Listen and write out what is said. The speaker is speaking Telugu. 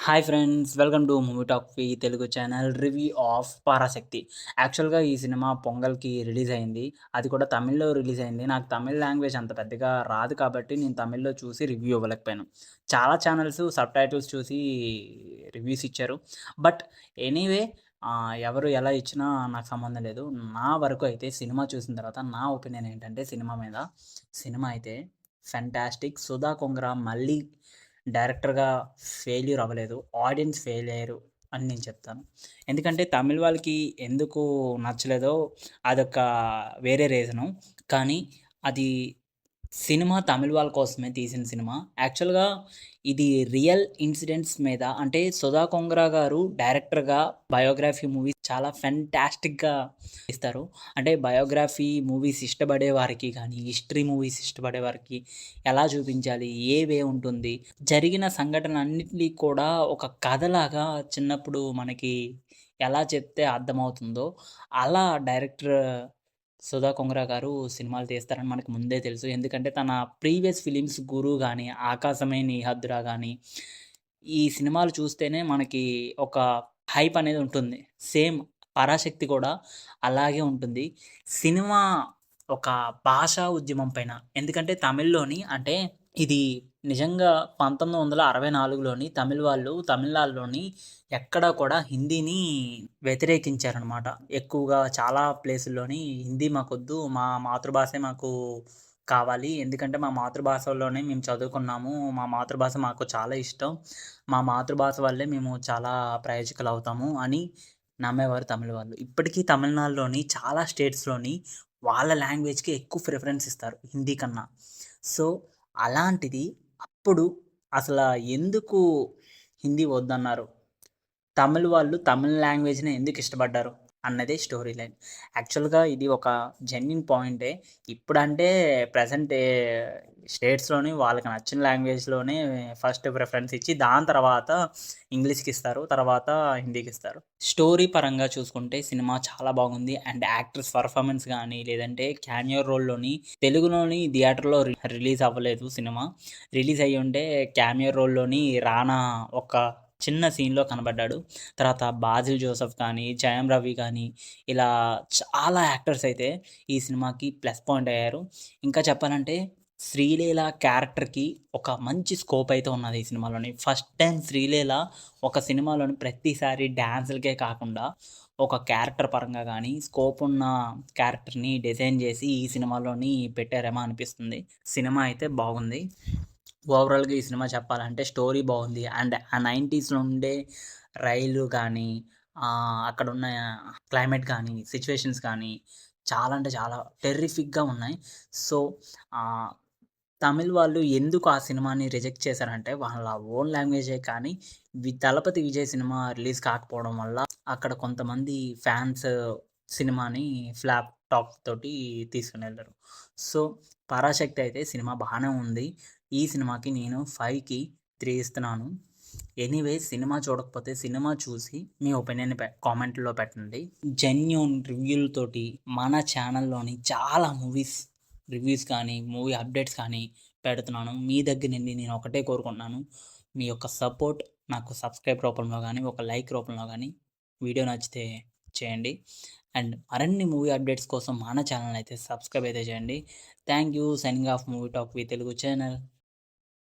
Hi friends, welcome to movie talk V Telugu channel review of Parasakthi. యాక్చువల్‌గా ఈ సినిమా పొంగల్‌కి రిలీజ్ అయింది. అది కూడా తమిళ్‌లో రిలీజ్ అయింది. నాకు తమిళ్ లాంగ్వేజ్ అంత పెద్దగా రాదు కాబట్టి నేను తమిళ్‌లో చూసి రివ్యూ ఇవ్వలేకపోయాను. చాలా ఛానల్స్ సబ్‌టైటిల్స్ చూసి రివ్యూస్ ఇచ్చారు. బట్ ఎనీవే ఎవరు ఎలా ఇచ్చినా నాకు సంబంధం లేదు. నా వరకు అయితే సినిమా చూసిన తర్వాత నా ఒపీనియన్ ఏంటంటే సినిమా అయితే ఫెంటాస్టిక్. సుధా కొంగర మళ్ళీ డైరెక్టర్‌గా ఫెయిల్యూర్ అవ్వలేదు. ఆడియన్స్ ఫెయిల్ అయ్యారు అని నేను చెప్తాను. ఎందుకంటే తమిళ్ వాళ్ళకి ఎందుకు నచ్చలేదో అదొక వేరే రీజను. కానీ అది సినిమా తమిళ్ వాళ్ళ కోసమే తీసిన సినిమా. యాక్చువల్‌గా ఇది రియల్ ఇన్సిడెంట్స్ మీద అంటే సుధా కొంగర గారు డైరెక్టర్‌గా బయోగ్రఫీ మూవీస్ చాలా ఫెంటాస్టిక్‌గా తీస్తారు. అంటే బయోగ్రఫీ మూవీస్ ఇష్టపడే వారికి గానీ, హిస్టరీ మూవీస్ ఇష్టపడే వారికి ఎలా చూపించాలి? ఏ వే ఉంటుంది? జరిగిన సంఘటనలన్నిటిని కూడా ఒక కథలాగా చిన్నప్పుడు మనకి ఎలా చెప్తే అర్థమవుతుందో, అలా డైరెక్టర్ సుధా కొంగర గారు సినిమాలు తీస్తారని మనకు ముందే తెలుసు. ఎందుకంటే తన ప్రీవియస్ ఫిలిమ్స్ 'గురు' గాని, 'ఆకాశమే నీ హద్దురా' గాని, ఈ సినిమాలు చూస్తేనే మనకి ఒక హైప్ అనేది ఉంటుంది. సేమ్ 'పరాశక్తి' కూడా అలాగే ఉంటుంది. సినిమా ఒక భాషా ఉద్యమం పైన ఎందుకంటే తమిళ్‌లోని అంటే ఇది నిజంగా 1964లోని తమిళ్ వాళ్ళు తమిళనాడులోని ఎక్కడా కూడా హిందీని వ్యతిరేకించారనమాట. ఎక్కువగా చాలా ప్లేసుల్లోని హిందీ మాకొద్దు, మా మాతృభాషే మాకు కావాలి. ఎందుకంటే మా మాతృభాషలోనే మేము చదువుకున్నాము. మా మాతృభాష మాకు చాలా ఇష్టం. మా మాతృభాష వల్లే మేము చాలా ప్రయోజకులవుతాము అని నమ్మేవారు తమిళ్ వాళ్ళు. ఇప్పటికీ తమిళనాడులోని చాలా స్టేట్స్‌లోని వాళ్ళ లాంగ్వేజ్‌కి ఎక్కువ ప్రిఫరెన్స్ ఇస్తారు హిందీ కన్నా. సో, అలాంటిది అప్పుడు అసల ఎందుకు హిందీ వద్దన్నారు? తమిళ్ వాళ్ళు తమిళ్ లాంగ్వేజ్‌ని ఎందుకు ఇష్టపడ్డారు? అన్నదే స్టోరీ లైన్. యాక్చువల్‌గా ఇది ఒక జెన్యూన్ పాయింటే. ఇప్పుడంటే ప్రెజెంట్ స్టేట్స్‌లోని వాళ్ళకి నచ్చిన లాంగ్వేజ్‌లోనే ఫస్ట్ ప్రిఫరెన్స్ ఇచ్చి దాని తర్వాత ఇంగ్లీష్‌కిస్తారు. తర్వాత హిందీకిస్తారు. స్టోరీ పరంగా చూసుకుంటే సినిమా చాలా బాగుంది. అండ్ యాక్టర్స్ పెర్ఫార్మన్స్ గానీ, లేదంటే క్యామియో రోల్‌లోని తెలుగులోని థియేటర్‌లో రిలీజ్ అవ్వలేదు సినిమా. రిలీజ్ అయ్యుంటే క్యామియో రోల్‌లోని రానా ఒక చిన్న సీన్‌లో కనబడ్డాడు. తర్వాత బాజిల్ జోసెఫ్ కానీ, జయం రవి కానీ ఇలా చాలా యాక్టర్స్ అయితే ఈ సినిమాకి ప్లస్ పాయింట్ అయ్యారు. ఇంకా చెప్పాలంటే శ్రీలీల క్యారెక్టర్‌కి ఒక మంచి స్కోప్ అయితే ఉన్నది ఈ సినిమాలోని. ఫస్ట్ టైమ్ శ్రీలీల ఒక సినిమాలోని ప్రతిసారి డాన్సులకే కాకుండా ఒక క్యారెక్టర్ పరంగా గానీ, స్కోప్ ఉన్న క్యారెక్టర్‌ని డిజైన్ చేసి ఈ సినిమాలోని పెట్టారేమో అనిపిస్తుంది. సినిమా అయితే బాగుంది. ఓవరాల్‌గా ఈ సినిమా చెప్పాలంటే స్టోరీ బాగుంది. అండ్ ఆ 90స్‌లో ఉండే రైలు గానీ, అక్కడున్న క్లైమేట్ గానీ, సిట్యుయేషన్స్ కానీ చాలా అంటే చాలా టెర్రిఫిక్‌గా ఉన్నాయి. సో, ఆహ్, తమిళ్ వాళ్ళు ఎందుకు ఆ సినిమాని రిజెక్ట్ చేశారంటే, వాళ్ళ ఓన్ లాంగ్వేజే కానీ, 'దళపతి విజయ్' సినిమా రిలీజ్ కాకపోవడం వల్ల అక్కడ కొంతమంది ఫ్యాన్స్ సినిమాని ఫ్లాప్ టాక్ తోటి తీసుకొనెళ్లారు. సో, 'పరాశక్తి' అయితే సినిమా బానే ఉంది. ఈ సినిమాకి నేను 5కి 3 ఇస్తున్నాను. ఎనీవే సినిమా చూడకపోతే సినిమా చూసి మీ ఒపీనియన్ కామెంట్‌లో పెట్టండి. జెన్యూన్ రివ్యూలతోటి మన ఛానల్‌లోని చాలా రివ్యూస్ కానీ, మూవీ అప్డేట్స్ కానీ పెడుతున్నాను. మీ దగ్గర నుండి నేను ఒకటే కోరుకుంటున్నాను. మీ యొక్క సపోర్ట్ నాకు సబ్స్క్రైబ్ రూపంలో గానీ, ఒక లైక్ రూపంలో గానీ వీడియో నచ్చితే చేయండి. అండ్ మరిన్ని మూవీ అప్డేట్స్ కోసం మన ఛానల్ అయితే సబ్స్క్రైబ్ అయితే చేయండి. Thank you. Signing off movie talk V Telugu channel.